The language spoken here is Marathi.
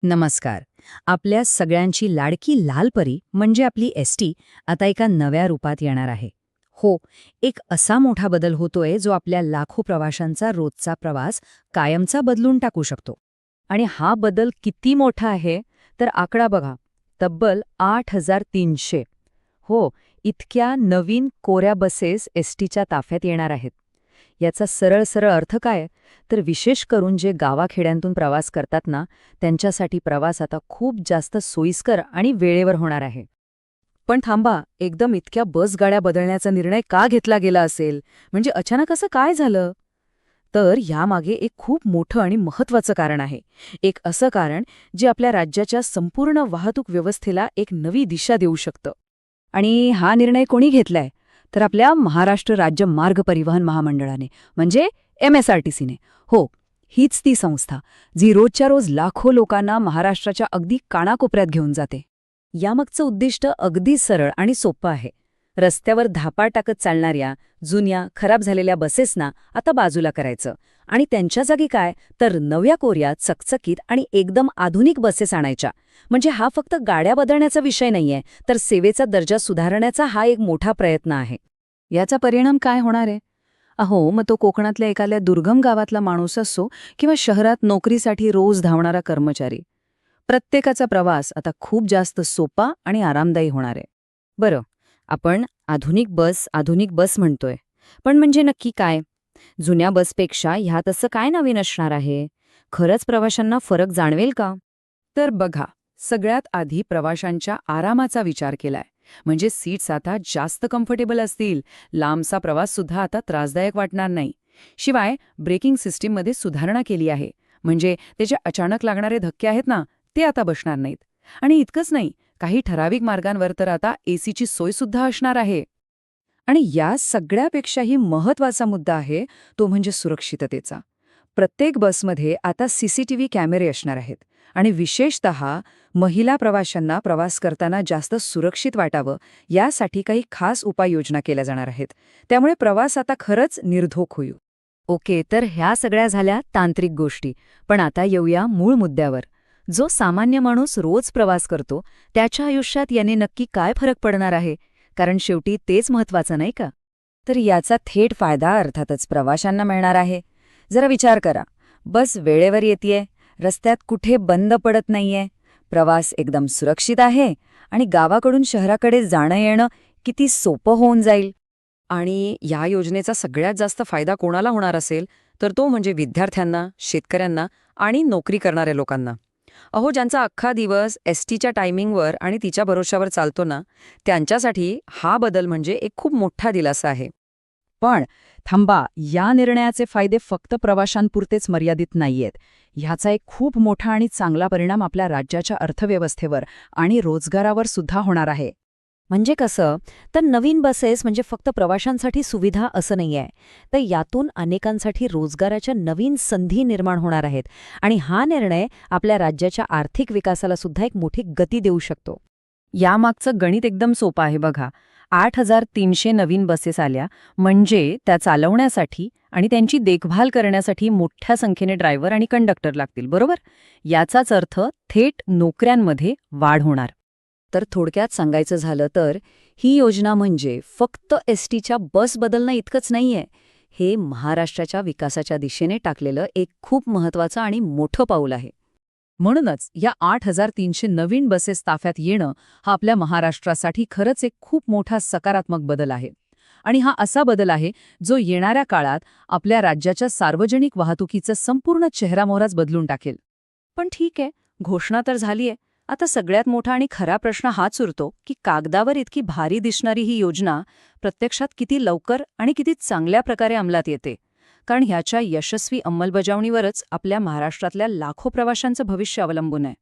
नमस्कार. आपल्या सगळ्यांची लाडकी लाल परी म्हणजे आपली एसटी आता एका नव्या रूपात येणार आहे. हो, एक असा मोठा बदल होतोय जो आपल्या लाखो प्रवाशांचा रोजचा प्रवास कायमचा बदलून टाकू शकतो. आणि हा बदल किती मोठा आहे तर आकडा बघा, तब्बल 8,300. हो, इतक्या नवीन कोऱ्या बसेस एसटीच्या ताफ्यात येणार आहेत. याचा सरळ सरळ अर्थ काय तर विशेष करून जे गावाखेड्यांतून प्रवास करतात ना, त्यांच्यासाठी प्रवास आता खूप जास्त सोयीस्कर आणि वेळेवर होणार आहे. पण थांबा, एकदम इतक्या बसगाड्या बदलण्याचा निर्णय का घेतला गेला असेल? म्हणजे अचानक असं काय झालं? तर ह्यामागे एक खूप मोठं आणि महत्त्वाचं कारण आहे. एक असं कारण जे आपल्या राज्याच्या संपूर्ण वाहतूक व्यवस्थेला एक नवी दिशा देऊ शकतं. आणि हा निर्णय कोणी घेतलाय तर आपल्या महाराष्ट्र राज्य मार्ग परिवहन महामंडळाने, म्हणजे MSRTCने. हो, हीच ती संस्था जी रोजच्या रोज लाखो लोकांना महाराष्ट्राच्या अगदी कानाकोपऱ्यात घेऊन जाते. यामागचं उद्दिष्ट अगदी सरळ आणि सोपं आहे. रस्त्यावर धापा टाकत चालणाऱ्या जुन्या खराब झालेल्या बसेसना आता बाजूला करायचं आणि त्यांच्या जागी काय तर नव्या कोऱ्या चकचकीत आणि एकदम आधुनिक बसेस आणायच्या. म्हणजे हा फक्त गाड्या बदलण्याचा विषय नाहीये, तर सेवेचा दर्जा सुधारण्याचा हा एक मोठा प्रयत्न आहे. याचा परिणाम काय होणार आहे? अहो, मग तो कोकणातल्या एखाद्या दुर्गम गावातला माणूस असो किंवा शहरात नोकरीसाठी रोज धावणारा कर्मचारी, प्रत्येकाचा प्रवास आता खूप जास्त सोपा आणि आरामदायी होणार आहे. बरं, आपण आधुनिक बस म्हणतोय, पण म्हणजे नक्की काय? जुन्या बसपेक्षा ह्यात असं काय नवीन असणार आहे? खरंच प्रवाशांना फरक जाणवेल का? तर बघा, सगळ्यात आधी प्रवाशांच्या आरामाचा विचार केलाय. म्हणजे सीट्स आता जास्त कम्फर्टेबल असतील, लांबचा प्रवास सुद्धा आता त्रासदायक वाटणार नाही. शिवाय ब्रेकिंग सिस्टीममध्ये सुधारणा केली आहे. म्हणजे ते जे अचानक लागणारे धक्के आहेत ना, ते आता बसणार नाहीत. आणि इतकंच नाही, काही ठराविक मार्गांवर तर आता एसीची सोय सुद्धा असणार आहे. आणि या सगळ्यापेक्षाही महत्त्वाचा मुद्दा आहे तो म्हणजे सुरक्षिततेचा. प्रत्येक बसमध्ये आता CCTV कॅमेरे असणार आहेत आणि विशेषतः महिला प्रवाशांना प्रवास करताना जास्त सुरक्षित वाटावं यासाठी काही खास उपाययोजना केल्या जाणार आहेत. त्यामुळे प्रवास आता खरंच निर्धोक होईल. ओके, तर ह्या सगळ्या झाल्या तांत्रिक गोष्टी. पण आता येऊया मूळ मुद्द्यावर. जो सामान्य माणूस रोज प्रवास करतो त्याच्या आयुष्यात याने नक्की काय फरक पडणार आहे? कारण शेवटी तेच महत्वाचं नाही का? तर याचा थेट फायदा अर्थातच प्रवाशांना मिळणार आहे. जरा विचार करा, बस वेळेवर येतेय, रस्त्यात कुठे बंद पडत नाहीये, प्रवास एकदम सुरक्षित आहे आणि गावाकडून शहराकडे जाणं येणं किती सोपं होऊन जाईल. आणि या योजनेचा सगळ्यात जास्त फायदा कोणाला होणार असेल तर तो म्हणजे विद्यार्थ्यांना, शेतकऱ्यांना आणि नोकरी करणाऱ्या लोकांना. अहो, ज्यांचा अख्खा दिवस एसटीच्या टायमिंगवर आणि तिच्या भरोश्यावर चालतो ना, त्यांच्यासाठी हा बदल म्हणजे एक खूप मोठा दिलासा आहे. पण थांबा, या निर्णयाचे फायदे फक्त प्रवाशांपुरतेच मर्यादित नाहीयेत. ह्याचा एक खूप मोठा आणि चांगला परिणाम आपल्या राज्याच्या अर्थव्यवस्थेवर आणि रोजगारावर सुद्धा होणार आहे. म्हणजे कसं तर नवीन बसेस म्हणजे फक्त प्रवाशांसाठी सुविधा असं नाहीये, तर यातून अनेकांसाठी रोजगाराच्या नवीन संधी निर्माण होणार आहेत आणि हा निर्णय आपल्या राज्याच्या आर्थिक विकासाला सुद्धा एक मोठी गती देऊ शकतो. यामागचं गणित एकदम सोपं आहे बघा. 8,300 नवीन बसेस आल्या म्हणजे त्या चालवण्यासाठी आणि त्यांची देखभाल करण्यासाठी मोठ्या संख्येने ड्रायव्हर आणि कंडक्टर लागतील, बरोबर? याचाच अर्थ थेट नोकऱ्यांमध्ये वाढ होणार. तर थोडक्यात सांगायचं झालं तर ही योजना म्हणजे फक्त एसटीच्या बस बदलणं इतकंच नाहीये. हे महाराष्ट्राच्या विकासाच्या दिशेने टाकलेलं एक खूप महत्त्वाचं आणि मोठं पाऊल आहे. म्हणूनच या 8,300 नवीन बसेस ताफ्यात येणं हा आपल्या महाराष्ट्रासाठी खरंच एक खूप मोठा सकारात्मक बदल आहे. आणि हा असा बदल आहे जो येणाऱ्या काळात आपल्या राज्याच्या सार्वजनिक वाहतुकीचा संपूर्ण चेहरामोहराच बदलून टाकेल. पण ठीक आहे, घोषणा तर झालीये. आता सगळ्यात मोठा आणि खरा प्रश्न हाच उरतो की कागदावर इतकी भारी दिसणारी ही योजना प्रत्यक्षात किती लवकर आणि किती चांगल्या प्रकारे अंमलात येते. कारण ह्याच्या यशस्वी अंमलबजावणीवरच आपल्या महाराष्ट्रातल्या लाखो प्रवाशांचं भविष्य अवलंबून आहे.